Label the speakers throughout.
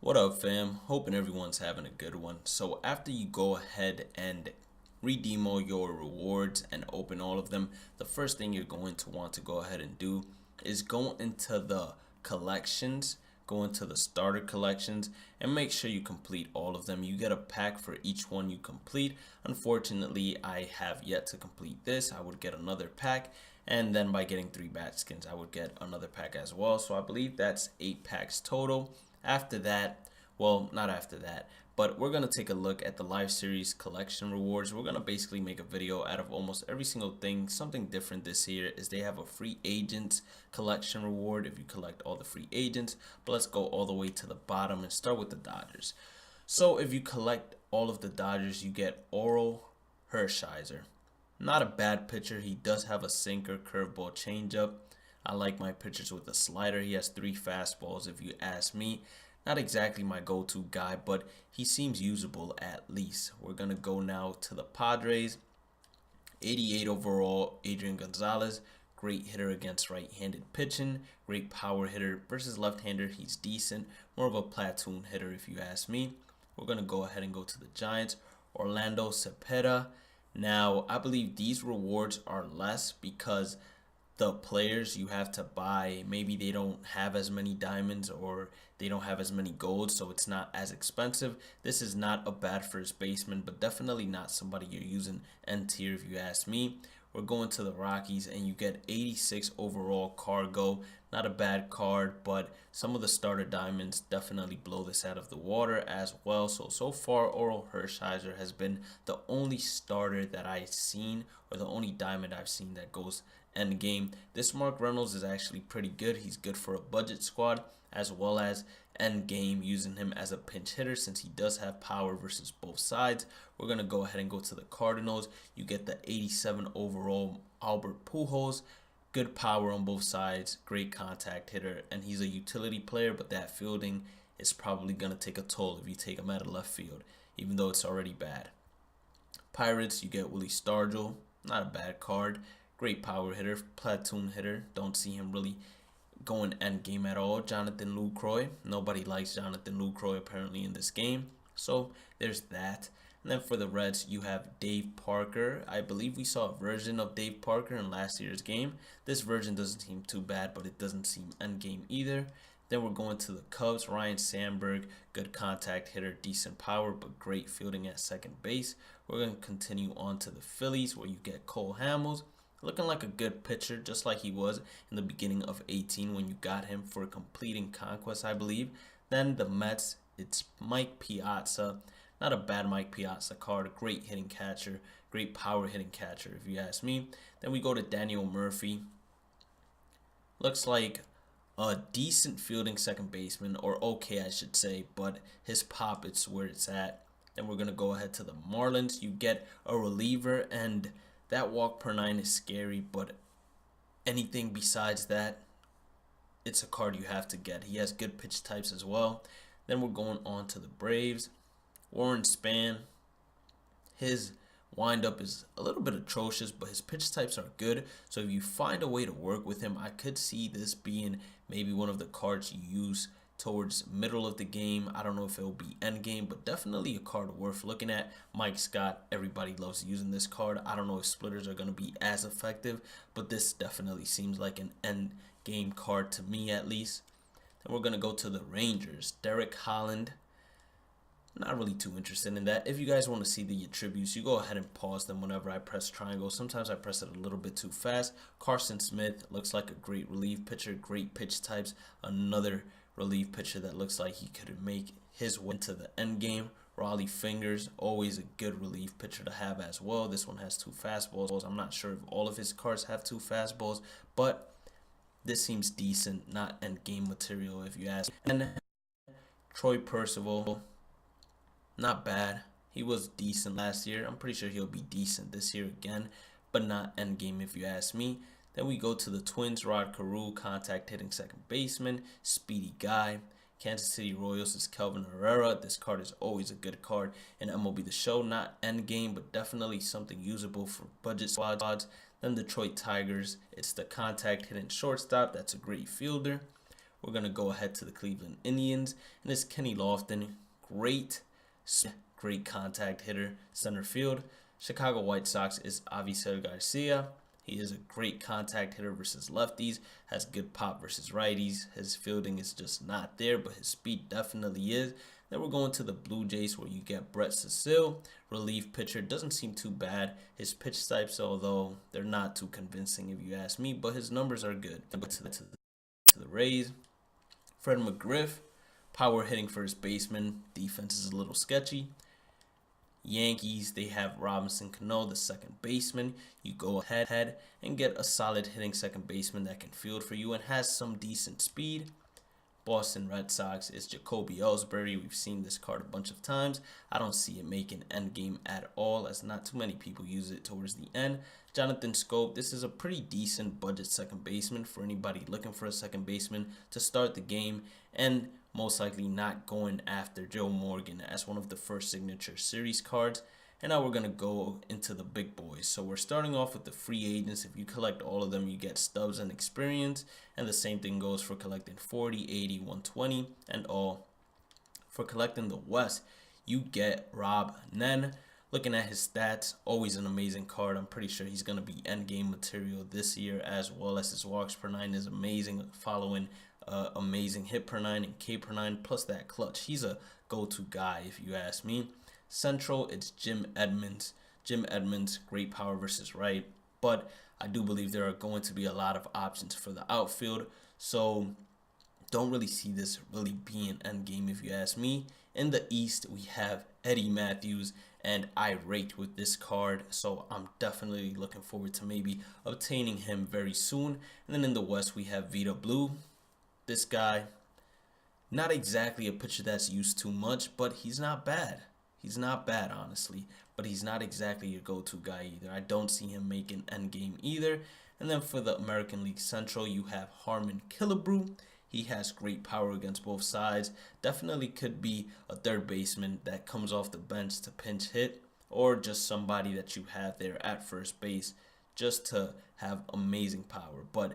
Speaker 1: What up, fam? Hoping everyone's having a good one. So after you go ahead and redeem all your rewards and open all of them, the first thing you're going to want to go ahead and do is go into the collections, go into the starter collections, and make sure you complete all of them. You get a pack for each one you complete. Unfortunately, I have yet to complete this. I would get another pack, and then by getting 3 bat skins, I would get another pack as well. So I believe that's 8 packs total. After that, well, not after that, but we're going to take a look at the live series collection rewards. We're going to basically make a video out of almost every single thing. Something different this year is they have a free agents collection reward if you collect all the free agents. But let's go all the way to the bottom and start with the Dodgers. So if you collect all of the Dodgers, you get Oral HERSHISER. Not a bad pitcher. He does have a sinker, curveball, changeup. I like my pitchers with a slider. He has 3 fastballs if you ask me. Not exactly my go-to guy, but he seems usable at least. We're going to go now to the Padres. 88 overall, Adrian Gonzalez. Great hitter against right-handed pitching. Great power hitter versus left-hander. He's decent. More of a platoon hitter if you ask me. We're going to go ahead and go to the Giants. Orlando Cepeda. Now, I believe these rewards are less because the players you have to buy, maybe they don't have as many diamonds or they don't have as many golds, so it's not as expensive. This is not a bad first baseman, but definitely not somebody you're using N tier if you ask me. We're going to the Rockies and you get 86 overall Cargo. Not a bad card, but some of the starter diamonds definitely blow this out of the water as well. So far, Oral HERSHISER has been the only starter that I've seen, or the only diamond I've seen that goes end game. This Mark Reynolds is actually pretty good. He's good for a budget squad as well as end game, using him as a pinch hitter since he does have power versus both sides. We're going to go ahead and go to the Cardinals. You get the 87 overall Albert Pujols. Good power on both sides, great contact hitter, and he's a utility player, but that fielding is probably going to take a toll if you take him out of left field, even though it's already bad. Pirates, you get Willie Stargell. Not a bad card. Great power hitter, platoon hitter. Don't see him really going end game at all. Jonathan Lucroy. Nobody likes Jonathan Lucroy apparently in this game. So there's that. And then for the Reds, you have Dave Parker. I believe we saw a version of Dave Parker in last year's game. This version doesn't seem too bad, but it doesn't seem end game either. Then we're going to the Cubs. Ryan Sandberg, good contact hitter, decent power, but great fielding at second base. We're going to continue on to the Phillies, where you get Cole Hamels. Looking like a good pitcher, just like he was in the beginning of 18 when you got him for completing conquest, I believe. Then the Mets, it's Mike Piazza. Not a bad Mike Piazza card. Great hitting catcher. Great power hitting catcher, if you ask me. Then we go to Daniel Murphy. Looks like a decent fielding second baseman, or okay, I should say, but his pop, it's where it's at. Then we're going to go ahead to the Marlins. You get a reliever, and that walk per 9 is scary, but anything besides that, it's a card you have to get. He has good pitch types as well. Then we're going on to the Braves. Warren Spahn. His windup is a little bit atrocious, but his pitch types are good. So if you find a way to work with him, I could see this being maybe one of the cards you use towards middle of the game. I don't know if it'll be end game, but definitely a card worth looking at. Mike Scott, everybody loves using this card. I don't know if splitters are going to be as effective, but this definitely seems like an end game card to me at least. Then we're going to go to the Rangers. Derek Holland. Not really too interested in that. If you guys want to see the attributes, you go ahead and pause them whenever I press triangle. Sometimes I press it a little bit too fast. Carson Smith looks like a great relief pitcher, great pitch types. Another relief pitcher that looks like he could make his way to the end game. Raleigh Fingers, always a good relief pitcher to have as well. This one has 2 fastballs. I'm not sure if all of his cards have 2 fastballs, but this seems decent, not end game material if you ask. And Troy Percival, not bad. He was decent last year. I'm pretty sure he'll be decent this year again, but not end game if you ask me. Then we go to the Twins. Rod Carew, contact hitting second baseman, speedy guy. Kansas City Royals is Kelvin Herrera. This card is always a good card in MLB The Show. Not end game, but definitely something usable for budget squads. Then Detroit Tigers, it's the contact hitting shortstop. That's a great fielder. we're going to go ahead to the Cleveland Indians, and it's Kenny Lofton. Great contact hitter, center field. Chicago White Sox is Avisail Garcia. He is a great contact hitter versus lefties, has good pop versus righties. His fielding is just not there, but his speed definitely is. Then we're going to the Blue Jays, where you get Brett CECIL, relief pitcher. Doesn't seem too bad. His pitch types, although they're not too convincing if you ask me, but his numbers are good. To the Rays, Fred McGriff, power hitting first baseman. Defense is a little sketchy. Yankees, they have Robinson Cano, the second baseman. You go ahead and get a solid hitting second baseman that can field for you and has some decent speed. Boston Red Sox is Jacoby Ellsbury. We've seen this card a bunch of times. I don't see it making end game at all, as not too many people use it towards the end. Jonathan Scope, this is a pretty decent budget second baseman for anybody looking for a second baseman to start the game, and most likely not going after Joe Morgan as one of the first signature series cards. And now we're going to go into the big boys. So we're starting off with the free agents. If you collect all of them, you get stubs and experience. And the same thing goes for collecting 40, 80, 120, and all. For collecting the West, you get Rob Nen. Looking at his stats, always an amazing card. I'm pretty sure he's going to be endgame material this year, as well as his walks per 9 is amazing, following amazing hit per 9 and K per 9, plus that clutch. He's a go-to guy if you ask me. Central, it's Jim Edmonds. Jim Edmonds, great power versus right, but I do believe there are going to be a lot of options for the outfield, so don't really see this really being endgame if you ask me. In the East, we have Eddie Matthews, and I rate with this card, so I'm definitely looking forward to maybe obtaining him very soon. And then in the West, we have Vita Blue. This guy, not exactly a pitcher that's used too much, but he's not bad. He's not bad, honestly, but he's not exactly your go-to guy either. I don't see him making endgame either. And then for the American League Central, you have Harmon Killebrew. He has great power against both sides. Definitely could be a third baseman that comes off the bench to pinch hit, or just somebody that you have there at first base just to have amazing power. But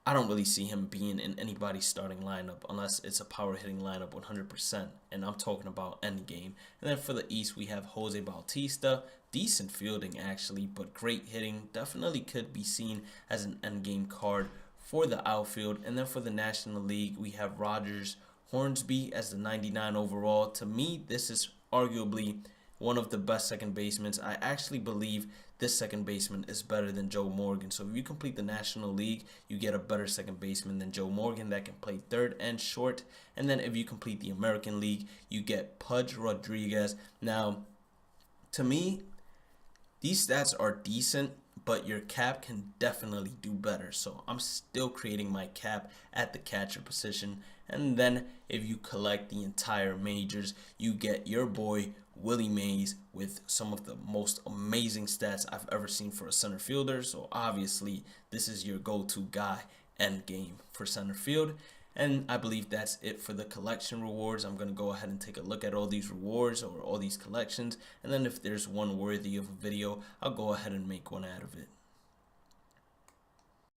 Speaker 1: I don't really see him being in anybody's starting lineup unless it's a power hitting lineup 100%, and I'm talking about end game. And then for the East, we have Jose Bautista. Decent fielding actually, but great hitting. Definitely could be seen as an end game card for the outfield. And then for the National League, we have Rogers Hornsby as the 99 overall. To me, this is arguably one of the best second basemen. I actually believe this second baseman is better than Joe Morgan. So if you complete the National League, you get a better second baseman than Joe Morgan that can play third and short. And then if you complete the American League, you get Pudge Rodriguez. Now, to me, these stats are decent, but your cap can definitely do better. So I'm still creating my cap at the catcher position. And then if you collect the entire majors, you get your boy Willie Mays with some of the most amazing stats I've ever seen for a center fielder. So obviously this is your go-to guy end game for center field. And I believe that's it for the collection rewards. I'm going to go ahead and take a look at all these rewards or all these collections, and then if there's one worthy of a video, I'll go ahead and make one out of it.